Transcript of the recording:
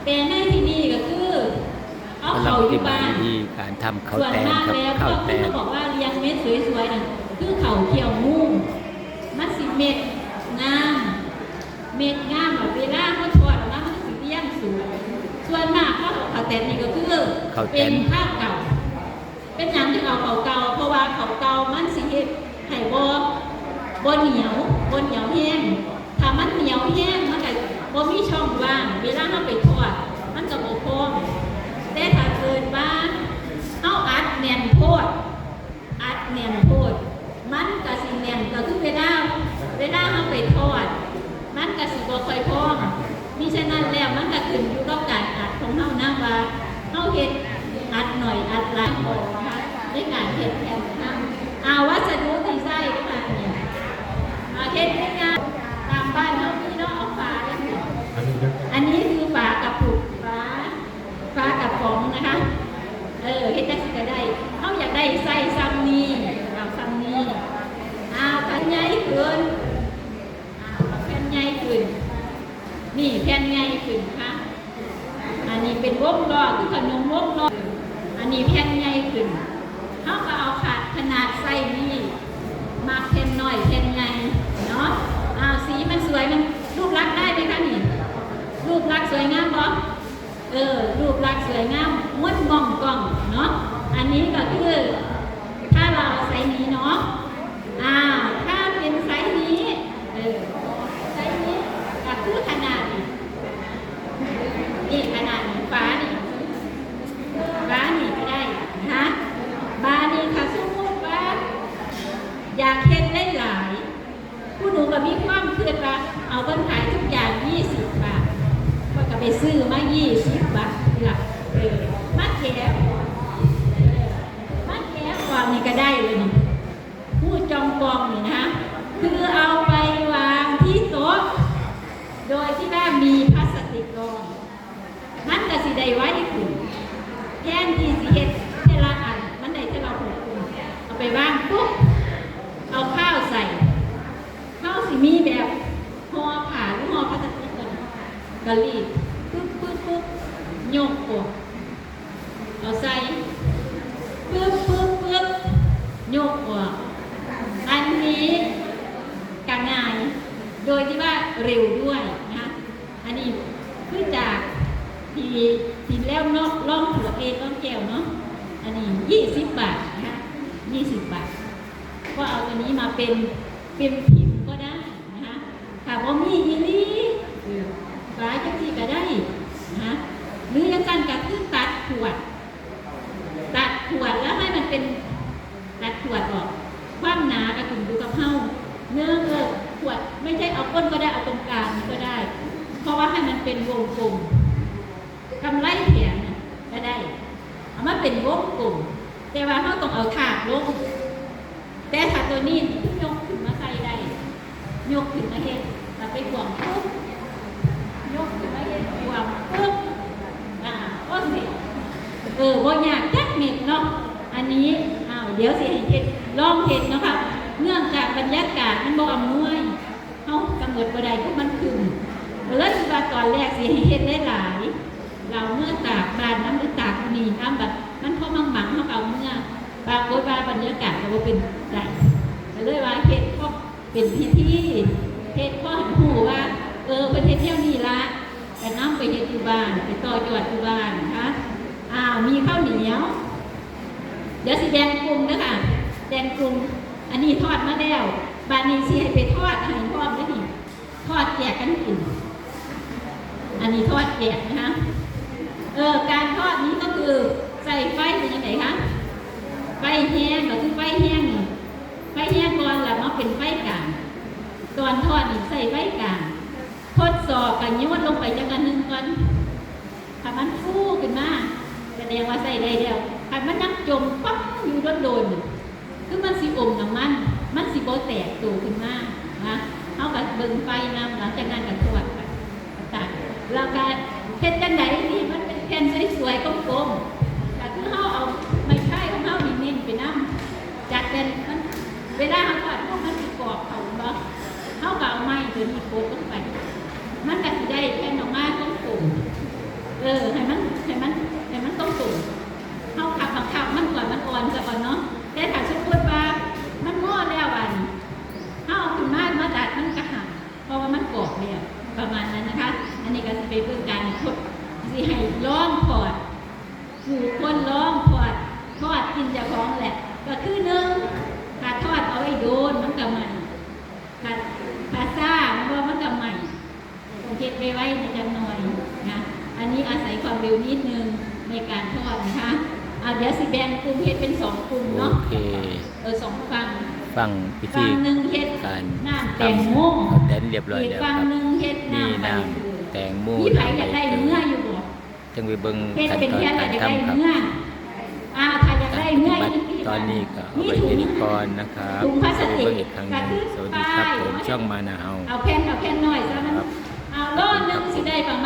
แต่ในที่นี้ก็คือเอาเขาอยู่บ้านที่การทำข้าวส่วนแตน มาก ครับ แล้ว ข้า ก็ วแต คือน เขาบอกว่าเลี้ยงเม็ดสวยๆนั่นคือเขาเขียวมุ้งมันสิเม็ดงามเม็ดงามแบบเวลาเขาทอดออกมามันสิเลี้ยงสวยส่วนมากข้าวแตนนี่ก็คือเป็นข้าวเก่าเป็นอย่างที่เอาเขาเก่าเพราะว่าเขาเก่ามันสิเฮ็ดให้บ่เหนียวแห้งถ้ามันเหนียวแห้งมันก็บ่มีช่องว่างเวลาเราไปทอดมันก็บ่พองแต่ถ้าเกิดว่าเอาอัดแน่นโพดมันก็สิแน่นก็คือเวลาเราไปทอดมันก็สิบ่ค่อยพองมิฉะนั้นแล้วมันก็ขึ้นอยู่กับการอัดของเฮานะว่าเฮาเฮ็ดอัดหน่อยอัดหลายบ่นะคะในการเฮ็ดแผ่นนะวัสดุที่ใช้ค่ะเนี่ยเฮ็ดง่ายๆตามบ้านเฮามีเนาะเอาฝาอย่างนี้อันนี้คือฝากระปุกฝากระป๋องนะคะเฮ็ดจังซี่ก็ได้เฮาอยากได้ใส่ซ้ำนี้เอาซ้ำนี้แผ่นใหญ่ขึ้นแผ่นใหญ่ขึ้นนี่แผ่นใหญ่ขึ้นค่ะอันนี้เป็นวงล้อคือขนมวงล้ออันนี้แผ่นใหญ่ขึ้นเฮาก็เอาขนาดไส้นี่มาแผ่นน้อยแผ่นใหญ่เนาะสีมันสวยมันรูปลักษณ์ได้ไหมคะนี่รูปลักษณ์สวยงามบ่รูปลักษณ์สวยงามม้วนมองกล่องเนาะอันนี้ก็คือถ้าเราไซส์นี้เนาะถ้าเป็นไซส์นี้ไซส์นี้ก็คือขนาดนี่ขนาดฟ้านี่ก็ได้นะคะบานี่ค่ะสมมติว่าอยากเห็นได้หลายผู้หนูก็มีความเพื่อนว่าเอาเบิ้ลขายทุกอย่าง20 บาทก็ไปซื้อมา20 บาทนี่ล่ะมัดแก้วก่อนนี่ก็ได้เลยนี่ผู้จองกองนี่นะคะคือเอาไปวางที่โต๊ะโดยที่ว่ามีพลาสติกรองมันก็สิได้ไว้ขึ้นแทนที่สิเฮ็ดเทละอันมันได้เทละ6 คนเอาไปวางปุ๊บเอาข้าวใส่ข้าวสิมีแบบห่อผ้าหรือห่อพลาสติกกะรีดปึ๊บโยกออกเอาใส่ปึ๊บโยกออกอันนี้ก็ง่ายโดยที่ว่าเร็วด้วยนะอันนี้คือจากที่แล้วนอกล่องหัวล่องแก้วเนาะอันนี้20 บาทนะคะ20 บาทก็เอาตัวนี้มาเป็นพิมพ์ก็ได้นะคะถ้าว่ามีอีนี่ฝาจังซี่ก็ได้นะหรือยังกันก็คือตัดขวดแล้วให้มันเป็นตัดขวดออกความหนากระถึงดูกับเฮ้าเนื้อขวดไม่ใช่เอาก้นก็ได้เอาตรงกลางก็ได้เพราะว่าให้มันเป็นวงกลมกำไรแขนก็ได้เอามาเป็นวงกลมแต่ว่าเขาต้องเอาถาดลงแต่ถาดตัวนี้ยกขึ้นมาใส่ได้ยกขึ้นมาเห็นเราไปกวางปุ๊บยกขึ้นมาเห็นกวางปุ๊บก็สิบ่อยากจักเม็ดเนาะอันนี้เดี๋ยวสิให้เฮ็ดลองเฮ็ดเนาะค่ะเนื่องจากบรรยากาศมันบ่อำนวยเฮากำหนดบ่ได้เพราะมันขึ้นเลยว่าตอนแรกสิให้เฮ็ดหลายเราเมื่อตากบ้านน้ำหรือตากนี่น้ำแบบมันพอมั่งเฮาเอาเมื่อบางคนว่าบรรยากาศก็บ่เป็นได้ก็เลยว่าเฮ็ดพอเป็นพิธีเฮ็ดพอให้ฮู้ว่าเพิ่นเฮ็ดแนวนี้ล่ะแต่นำไปเฮ็ดอยู่บ้านไปต่อยอดอยู่บ้านนะคะมีข้าวเหนียวเดี๋ยวสิแบ่งกลุ่มนะคะแบ่งกลุ่มอันนี้ทอดมาแล้วบานนี้สิให้ไปทอดให้พร้อมได้นี่ทอดแจกกันกินอันนี้ทอดแจกนะคะการทอดนี้ก็คือใส่ไฟเป็นยังไงคะไฟแห้งก็คือไฟแห้งนี่ไฟแห้งก่อนแล้วมาเป็นไฟกลางตอนทอดนี่ใส่ไฟกลางทดสอบกันย้อนลงไปจากกัน1 ก่อนถ้ามันฟูขึ้นมาแสดงว่าใส่ได้แล้วถ้ามันนั่งจมปั๊บอยู่โดนคือมันสิอมน้ำมันสิบ่แตกตัวขึ้นมานะเฮาก็เบิ่งไฟนำหลังจากนั้นก็ทอดไปตัดแล้วก็เฮ็ดจังได๋นี่มันเป็นแผ่นสวยๆกลมๆก็คือเฮาเอาไม้ไผ่ของเฮานี่เน้นไปนำจัดเป็นมันเวลาเฮาทอดพวกมันสิกรอบเข้าบ่เฮาก็เอาไม้ตัวนี้กดลงไปมันก็สิได้แผ่นออกมากลมๆ เบิ่งการทดสิให้ร้องพอดผู้คนร้องพอดทอดกินเจ้าของแหละก็คือหนึ่งถ้าทอดเอาไว้โดนมันก็ใหม่ถ้าซ่ามันก็ใหม่ต้องเก็บไว้ในจังหน่อยนะอันนี้อาศัยความเร็วนิดนึงในการทอดนะคะเดี๋ยวสิแบ่งกลุ่มเฮ็ดเป็น2กลุ่มเนาะโอเค2ฝั่งฟังพิธีฝั่งหนึ่งเฮ็ดการน้ำแตงโม แดนเรียบร้อยแล้วค ฝั่ รั ง บ หนึ่งเฮ็ด นี่ น้ำ น้ำแตงโม มีใครอยากได้เนื้ออยู่บ่ จังไปเบิ่ง เฮ็ด ขั้น เป็น ตอน เฮ็ด การ อยากได้ ทำครับ เนื้อถ้าอยากได้เนื้อ ตอนนี้ก็เอาไว้แค่นี้ก่อนนะครับ ถุงพลาสติก เบิ่งอีกครั้งหนึงสวัสดีครับผมช่องมานาเฮา เอาแผ่นน้อยซะมันเอาโลนึงสิได้ประมาณ